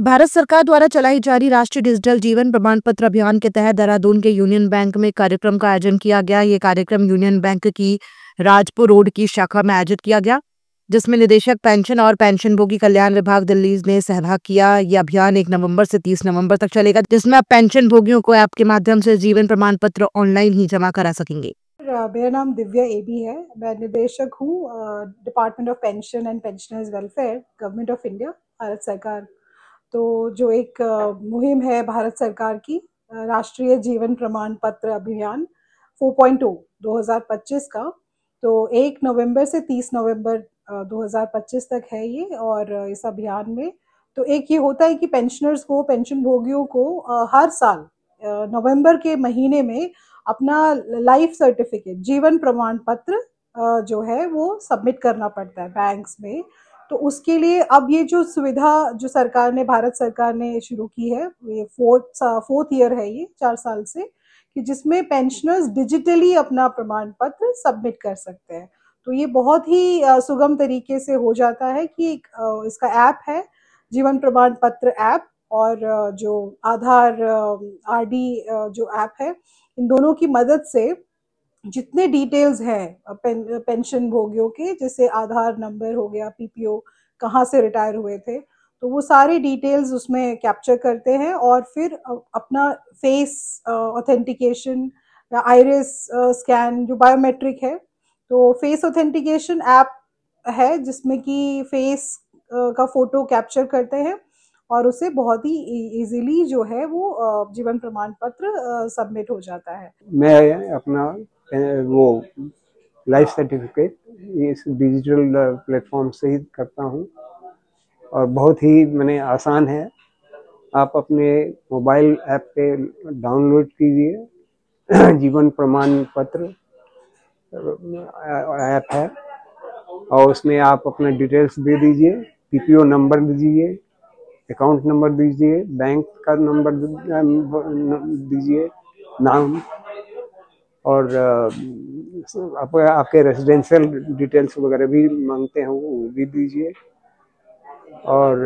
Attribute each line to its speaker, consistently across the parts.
Speaker 1: भारत सरकार द्वारा चलाई जा रही राष्ट्रीय डिजिटल जीवन प्रमाण पत्र अभियान के तहत देहरादून के यूनियन बैंक में कार्यक्रम का आयोजन किया गया। ये कार्यक्रम यूनियन बैंक की राजपुर रोड की शाखा में आयोजित किया गया, जिसमें निदेशक पेंशन और पेंशनभोगी कल्याण विभाग दिल्ली ने सहभाग किया। यह अभियान 1 नवंबर से 30 नवंबर तक चलेगा, जिसमें आप पेंशन भोगियों को ऐप के माध्यम से जीवन प्रमाण पत्र ऑनलाइन ही जमा करा सकेंगे।
Speaker 2: मेरा नाम दिव्या एबी है। मैं निदेशक हूँ department of pension and pensioners welfare, government of India, Bharat सरकार। तो जो एक मुहिम है भारत सरकार की, राष्ट्रीय जीवन प्रमाण पत्र अभियान 4.0 2025 का, तो 1 नवंबर से 30 नवंबर 2025 तक है ये। और इस अभियान में तो एक ये होता है कि पेंशनर्स को, पेंशन भोगियों को हर साल नवंबर के महीने में अपना लाइफ सर्टिफिकेट, जीवन प्रमाण पत्र जो है वो सबमिट करना पड़ता है बैंक्स में। तो उसके लिए अब ये जो सुविधा जो सरकार ने, भारत सरकार ने शुरू की है, ये फोर्थ ईयर है ये, 4 साल से, कि जिसमें पेंशनर्स डिजिटली अपना प्रमाण पत्र सबमिट कर सकते हैं। तो ये बहुत ही सुगम तरीके से हो जाता है कि इसका ऐप है, जीवन प्रमाण पत्र ऐप, और जो आधार आरडी जो ऐप है, इन दोनों की मदद से जितने डिटेल्स हैं पेंशन भोगियों के, जैसे आधार नंबर हो गया, पीपीओ, कहाँ से रिटायर हुए थे, तो वो सारी डिटेल्स उसमें कैप्चर करते हैं। और फिर अपना फेस ऑथेंटिकेशन या आइरिस स्कैन, जो बायोमेट्रिक है, तो फेस ऑथेंटिकेशन ऐप है जिसमें कि फेस का फोटो कैप्चर करते हैं और उसे बहुत ही इजीली जो है वो जीवन प्रमाण पत्र सबमिट हो जाता है।
Speaker 3: मैं अपना वो लाइफ सर्टिफिकेट इस डिजिटल प्लेटफॉर्म से ही करता हूँ और बहुत ही आसान है। आप अपने मोबाइल ऐप पे डाउनलोड कीजिए, जीवन प्रमाण पत्र ऐप है, और उसमें आप अपने डिटेल्स दे दीजिए, पीपीओ नंबर दीजिए, अकाउंट नंबर दीजिए, बैंक का नंबर दीजिए, नाम, और आपके रेजिडेंशियल डिटेल्स वगैरह भी मांगते हैं, वो भी दीजिए और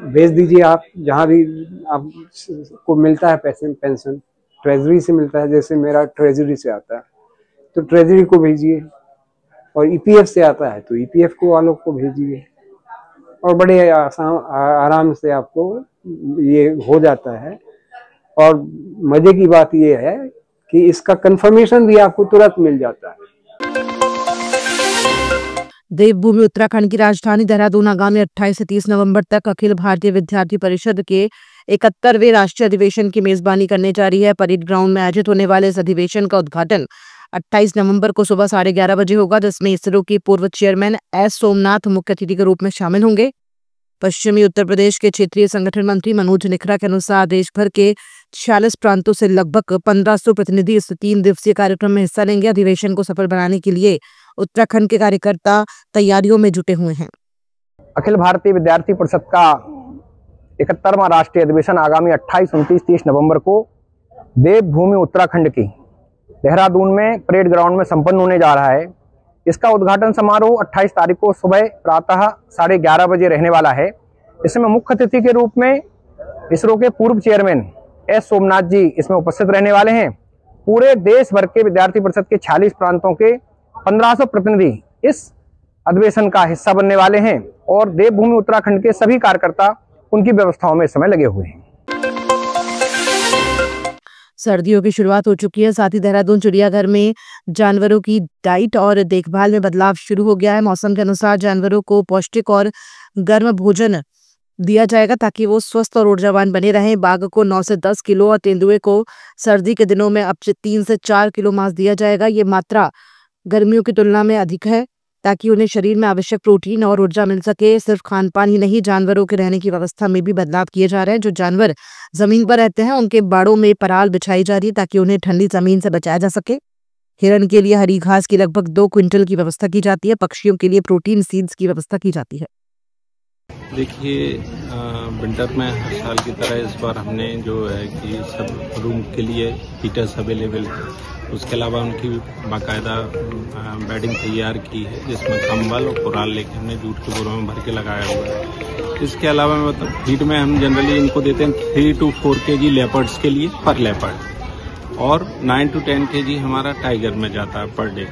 Speaker 3: भेज दीजिए। आप जहाँ भी आपको मिलता है पेंशन ट्रेजरी से मिलता है, जैसे मेरा ट्रेजरी से आता है तो ट्रेजरी को भेजिए, और ईपीएफ से आता है तो ईपीएफ को वालों को भेजिए, और बड़े आराम से आपको ये हो जाता है। और मजे की बात ये है कि इसका कंफर्मेशन भी आपको तुरंत मिल जाता है।
Speaker 1: देवभूमि उत्तराखंड की राजधानी देहरादून आगामी 28 से 30 नवंबर तक अखिल भारतीय विद्यार्थी परिषद के 71वें राष्ट्रीय अधिवेशन की मेजबानी करने जा रही है। परेड ग्राउंड में आयोजित होने वाले इस अधिवेशन का उद्घाटन 28 नवंबर को सुबह 11:30 बजे होगा, जिसमें इसरो के पूर्व चेयरमैन एस सोमनाथ मुख्य अतिथि के रूप में शामिल होंगे। पश्चिमी उत्तर प्रदेश के क्षेत्रीय संगठन मंत्री मनोज निखरा के अनुसार देश भर के 46 प्रांतों से लगभग 1500 प्रतिनिधि इस 3 दिवसीय कार्यक्रम में हिस्सा लेंगे। अधिवेशन को सफल बनाने के लिए उत्तराखंड के कार्यकर्ता तैयारियों में जुटे हुए हैं।
Speaker 4: अखिल भारतीय विद्यार्थी परिषद का 71वां राष्ट्रीय अधिवेशन आगामी 28, 29, 30 नवंबर को देवभूमि उत्तराखंड की देहरादून में परेड ग्राउंड में संपन्न होने जा रहा है। इसका उद्घाटन समारोह 28 तारीख को सुबह प्रातः 11:30 बजे रहने वाला है। इसमें मुख्य अतिथि के रूप में इसरो के पूर्व चेयरमैन एस सोमनाथ जी इसमें उपस्थित रहने वाले हैं। पूरे देश भर के विद्यार्थी परिषद के 46 प्रांतों के 1500 प्रतिनिधि इस अधिवेशन का हिस्सा बनने वाले हैं, और देवभूमि उत्तराखंड के सभी कार्यकर्ता उनकी व्यवस्थाओं में इस समय लगे हुए हैं।
Speaker 1: सर्दियों की शुरुआत हो चुकी है, साथ ही देहरादून चिड़ियाघर में जानवरों की डाइट और देखभाल में बदलाव शुरू हो गया है। मौसम के अनुसार जानवरों को पौष्टिक और गर्म भोजन दिया जाएगा ताकि वो स्वस्थ और ऊर्जावान बने रहें। बाघ को 9 से 10 किलो और तेंदुए को सर्दी के दिनों में अब 3 से 4 किलो मांस दिया जाएगा। ये मात्रा गर्मियों की तुलना में अधिक है ताकि उन्हें शरीर में आवश्यक प्रोटीन और ऊर्जा मिल सके। सिर्फ खान पान ही नहीं, जानवरों के रहने की व्यवस्था में भी बदलाव किए जा रहे हैं। जो जानवर जमीन पर रहते हैं उनके बाड़ों में पराल बिछाई जा रही है ताकि उन्हें ठंडी जमीन से बचाया जा सके। हिरण के लिए हरी घास की लगभग 2 क्विंटल की व्यवस्था की जाती है। पक्षियों के लिए प्रोटीन सीड्स की व्यवस्था की जाती है।
Speaker 5: देखिए, विंटर में हर साल की तरह इस बार हमने जो है कि सब रूम के लिए हीटर्स अवेलेबल उसके अलावा उनकी बाकायदा बेडिंग तैयार की है, जिसमें कंबल और कुराल लेके हमने जूट के बोरों में भर के लगाया हुआ है। इसके अलावा मतलब फीड में हम जनरली इनको देते हैं 3 to 4 kg लेपर्ड्स के लिए पर लेपर्ड, और 9 to 10 kg हमारा टाइगर में जाता है पर डे।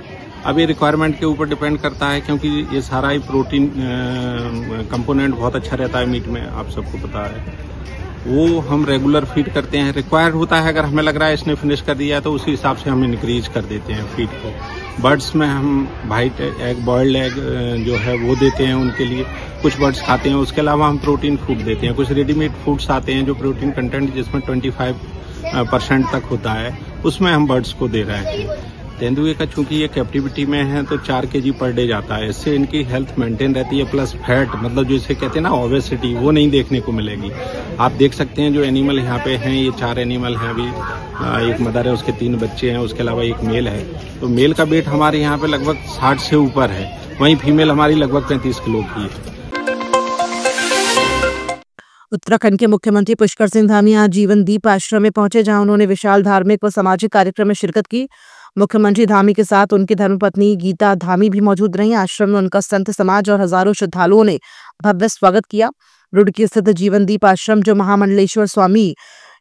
Speaker 5: अब ये रिक्वायरमेंट के ऊपर डिपेंड करता है, क्योंकि ये सारा ही प्रोटीन कंपोनेंट बहुत अच्छा रहता है मीट में, आप सबको पता है। वो हम रेगुलर फीड करते हैं, रिक्वायर्ड होता है। अगर हमें लग रहा है इसने फिनिश कर दिया तो उसी हिसाब से हम इंक्रीज कर देते हैं फीड को। बर्ड्स में हम वाइट एग, बॉइल्ड एग जो है वो देते हैं उनके लिए, कुछ बर्ड्स खाते हैं। उसके अलावा हम प्रोटीन फूड देते हैं, कुछ रेडीमेड फूड्स आते हैं जो प्रोटीन कंटेंट जिसमें 25% तक होता है, उसमें हम बर्ड्स को दे रहे हैं। तेंदुए का चूंकि ये कैप्टिविटी में है तो 4 kg पर डे जाता है, इससे इनकी हेल्थ मेंटेन रहती है, प्लस फैट मतलब जो इसे कहते हैं ना ओबेसिटी, वो नहीं देखने को मिलेगी। आप देख सकते हैं जो एनिमल यहाँ पे हैं, ये 4 एनिमल हैं अभी, एक मदर है, उसके 3 बच्चे हैं, उसके अलावा एक मेल है। तो मेल का वेट हमारे यहाँ पे लगभग 60 से ऊपर है, वहीं फीमेल हमारी लगभग 35 किलो की है।
Speaker 1: उत्तराखंड के मुख्यमंत्री पुष्कर सिंह धामी आज जीवन दीप आश्रम में पहुंचे, जहां उन्होंने विशाल धार्मिक व सामाजिक कार्यक्रम में शिरकत की। मुख्यमंत्री धामी के साथ उनकी धर्मपत्नी गीता धामी भी मौजूद रही। आश्रम में उनका संत समाज और हजारों श्रद्धालुओं ने भव्य स्वागत किया। रुड़की स्थित जीवन दीप आश्रम, जो महामंडलेश्वर स्वामी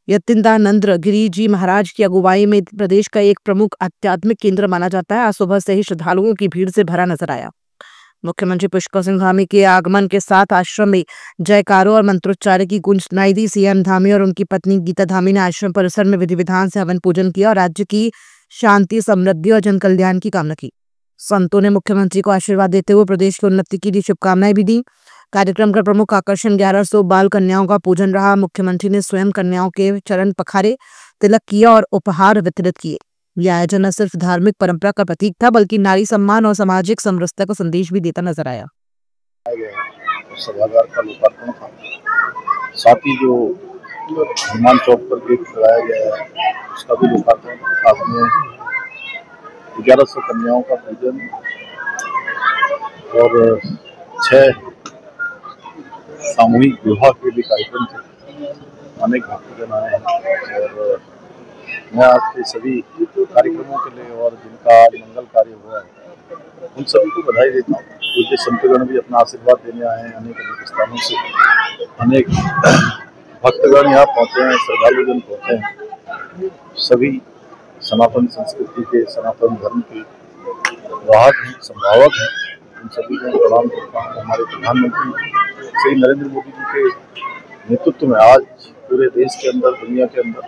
Speaker 1: यतीन्द्रानंद गिरी जी महाराज की अगुवाई में प्रदेश का एक प्रमुख आध्यात्मिक केंद्र माना जाता है, आज सुबह से ही श्रद्धालुओं की भीड़ से भरा नजर आया। मुख्यमंत्री पुष्कर सिंह धामी के आगमन के साथ आश्रम में जयकारों और मंत्रोच्चार की गूंज सुनाई दी। सीएम धामी और उनकी पत्नी गीता धामी ने आश्रम परिसर में विधि विधान से हवन पूजन किया और राज्य की शांति, समृद्धि और जन कल्याण की कामना की। संतों ने मुख्यमंत्री को आशीर्वाद देते हुए प्रदेश की उन्नति के लिए शुभकामनाएं भी दी। कार्यक्रम का प्रमुख आकर्षण 1100 बाल कन्याओं का पूजन रहा। मुख्यमंत्री ने स्वयं कन्याओं के चरण पखारे, तिलक किया और उपहार वितरित किए। यह आयोजन न सिर्फ धार्मिक परंपरा का प्रतीक था, बल्कि नारी सम्मान और सामाजिक समरसता का संदेश भी देता नजर आया।
Speaker 6: सभागार का लोकार्पण था, साथ ही जो हनुमान चौक पर गेट लगाया गया है उसका भी लोकार्पण, साथ में 1100 कन्याओं का पूजन और 6 सामूहिक विवाह के भी कार्यक्रम थे। अनेक भक्तजन आए हैं और मैं आपके सभी कार्यक्रमों के लिए और जिनका मंगल कार्य हुआ है उन सभी को बधाई देता हूँ। पूज्य संतगण भी अपना आशीर्वाद देने आए हैं, अनेक स्थानों से अनेक भक्तगण यहाँ पहुँचे हैं, श्रद्धालुजन पहुँचे हैं। सभी सनातन संस्कृति के, सनातन धर्म के वाहक हैं, संभावक हैं, उन सभी को प्रणाम करता हूँ। हमारे प्रधानमंत्री श्री नरेंद्र मोदी जी के नेतृत्व में आज पूरे देश के अंदर, दुनिया के अंदर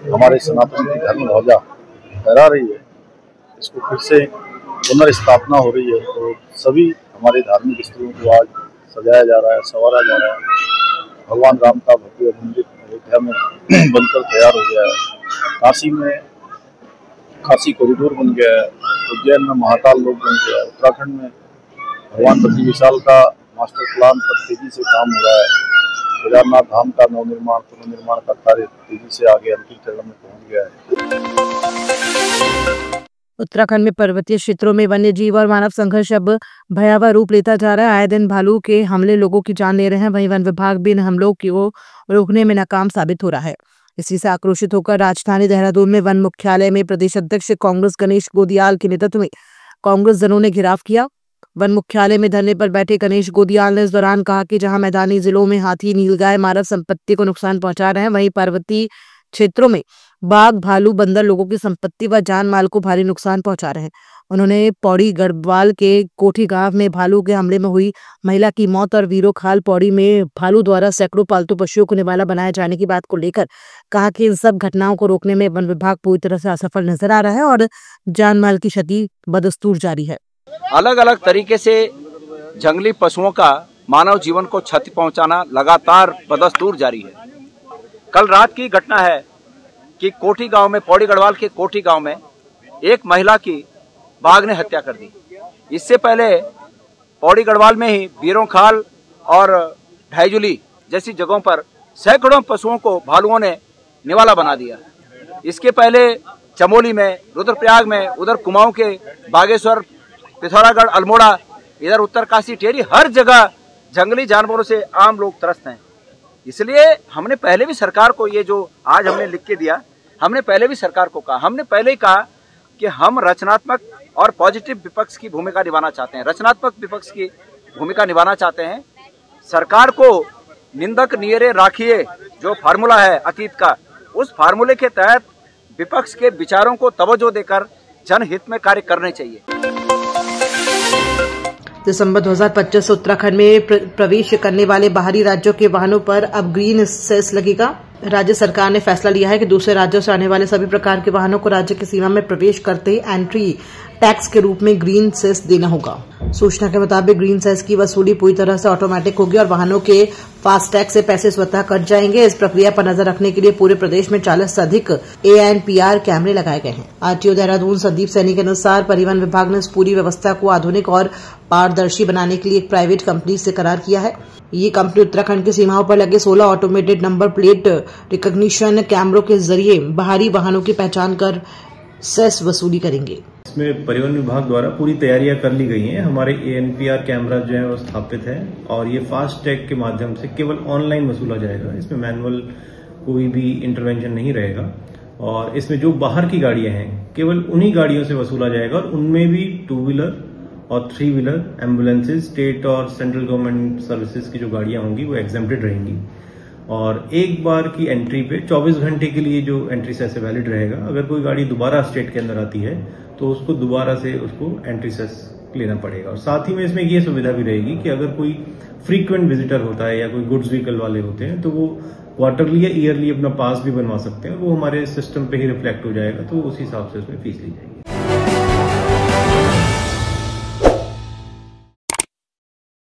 Speaker 6: हमारे सनातन की धर्म ध्वजा फहरा रही है, इसको फिर से पुनर्स्थापना हो रही है। तो सभी हमारे धार्मिक स्थलों को आज सजाया जा रहा है, संवारा जा रहा है। भगवान राम का भव्य मंदिर अयोध्या में बनकर तैयार हो गया है। काशी में काशी कॉरिडोर बन गया है, उज्जैन में महाकाल लोक बन गया है। उत्तराखंड में भगवान बद्री विशाल का मास्टर प्लान पर तेजी से काम हो रहा है। केदारनाथ धाम का नवनिर्माण, पुनर्निर्माण का कार्य तेजी से आगे अंतिम चरण में पहुंच गया है।
Speaker 1: उत्तराखंड में पर्वतीय क्षेत्रों में वन्य जीव और मानव संघर्ष अब भयावह रूप लेता जा रहा है। आए दिन भालू के हमले लोगों की जान ले रहे हैं, वहीं वन विभाग भी इन हमलों को रोकने में नाकाम साबित हो रहा है। इसी से आक्रोशित होकर राजधानी देहरादून में वन मुख्यालय में प्रदेश अध्यक्ष कांग्रेस गणेश गोदियाल के नेतृत्व में कांग्रेस जनों ने घेराव किया। वन मुख्यालय में धरने पर बैठे गणेश गोदियाल ने इस दौरान कहा कि जहां मैदानी जिलों में हाथी, नीलगाय मानव संपत्ति को नुकसान पहुंचा रहे हैं, वहीं पर्वतीय क्षेत्रों में बाघ, भालू, बंदर लोगों की संपत्ति व जान माल को भारी नुकसान पहुंचा रहे हैं। उन्होंने पौड़ी गढ़वाल के कोठी गांव में भालू के हमले में हुई महिला की मौत और वीरोखाल पौड़ी में भालू द्वारा सैकड़ों पालतू पशुओं को निवाला बनाए जाने की बात को लेकर कहा कि इन सब घटनाओं को रोकने में वन विभाग पूरी तरह से असफल नजर आ रहा है और जान माल की क्षति बदस्तूर जारी है।
Speaker 7: अलग अलग तरीके से जंगली पशुओं का मानव जीवन को क्षति पहुंचाना लगातार बदस्तूर जारी है। कल रात की घटना है कि कोठी गांव में, पौड़ी गढ़वाल के कोठी गांव में एक महिला की बाघ ने हत्या कर दी। इससे पहले पौड़ी गढ़वाल में ही बीरोखाल और ढाईजुली जैसी जगहों पर सैकड़ों पशुओं को भालुओं ने निवाला बना दिया। इसके पहले चमोली में, रुद्रप्रयाग में, उधर कुमाऊं के बागेश्वर, पिथौरागढ़, अल्मोड़ा, इधर उत्तरकाशी, टेहरी, हर जगह जंगली जानवरों से आम लोग त्रस्त हैं। इसलिए हमने पहले भी सरकार को ये जो आज हमने लिख के दिया, हमने पहले भी सरकार को कहा, हमने पहले ही कहा कि हम रचनात्मक और पॉजिटिव विपक्ष की भूमिका निभाना चाहते हैं, रचनात्मक विपक्ष की भूमिका निभाना चाहते हैं। सरकार को निंदक नियरे राखिए जो फार्मूला है अतीत का, उस फार्मूले के तहत विपक्ष के विचारों को तवज्जो देकर जनहित में कार्य करने चाहिए।
Speaker 1: दिसंबर 2025 से उत्तराखंड में प्रवेश करने वाले बाहरी राज्यों के वाहनों पर अब ग्रीन सेस लगेगा। राज्य सरकार ने फैसला लिया है कि दूसरे राज्यों से आने वाले सभी प्रकार के वाहनों को राज्य की सीमा में प्रवेश करते ही एंट्री टैक्स के रूप में ग्रीन सेस देना होगा। सूचना के मुताबिक ग्रीन सेस की वसूली पूरी तरह से ऑटोमेटिक होगी और वाहनों के फास्टैग से पैसे स्वतः कट जाएंगे। इस प्रक्रिया पर नजर रखने के लिए पूरे प्रदेश में 40 से अधिक ANPR कैमरे लगाए गए हैं। RTO देहरादून संदीप सैनी के अनुसार परिवहन विभाग ने इस पूरी व्यवस्था को आधुनिक और पारदर्शी बनाने के लिए एक प्राइवेट कंपनी से करार किया है। ये कंपनी उत्तराखंड की सीमाओं पर लगे 16 ऑटोमेटेड नंबर प्लेट रिकॉग्निशन कैमरों के जरिए बाहरी वाहनों की पहचान कर सेस वसूली करेंगे।
Speaker 8: इसमें परिवहन विभाग द्वारा पूरी तैयारियां कर ली गई हैं। हमारे ANPR कैमरा जो है वो स्थापित है और ये फास्ट टैग के माध्यम से केवल ऑनलाइन वसूला जाएगा। इसमें मैनुअल कोई भी इंटरवेंशन नहीं रहेगा और इसमें जो बाहर की गाड़ियां हैं केवल उन्हीं गाड़ियों से वसूला जाएगा और उनमें भी 2 व्हीलर और 3 व्हीलर एम्बुलेंसेज, स्टेट और सेंट्रल गवर्नमेंट सर्विसेज की जो गाड़ियां होंगी वो एग्जेम्प्टेड रहेंगी और एक बार की एंट्री पे 24 घंटे के लिए जो एंट्री सेस वैलिड रहेगा। अगर कोई गाड़ी दोबारा स्टेट के अंदर आती है तो उसको दोबारा से उसको एंट्री सेस लेना पड़ेगा और साथ ही में इसमें ये सुविधा भी रहेगी कि अगर कोई फ्रीक्वेंट विजिटर होता है या कोई गुड्स व्हीकल वाले होते हैं तो वो क्वार्टरली या ईयरली अपना पास भी बनवा सकते हैं। वो हमारे सिस्टम पे ही रिफ्लेक्ट हो जाएगा तो उस हिसाब से उसमें फीस ली जाएगी।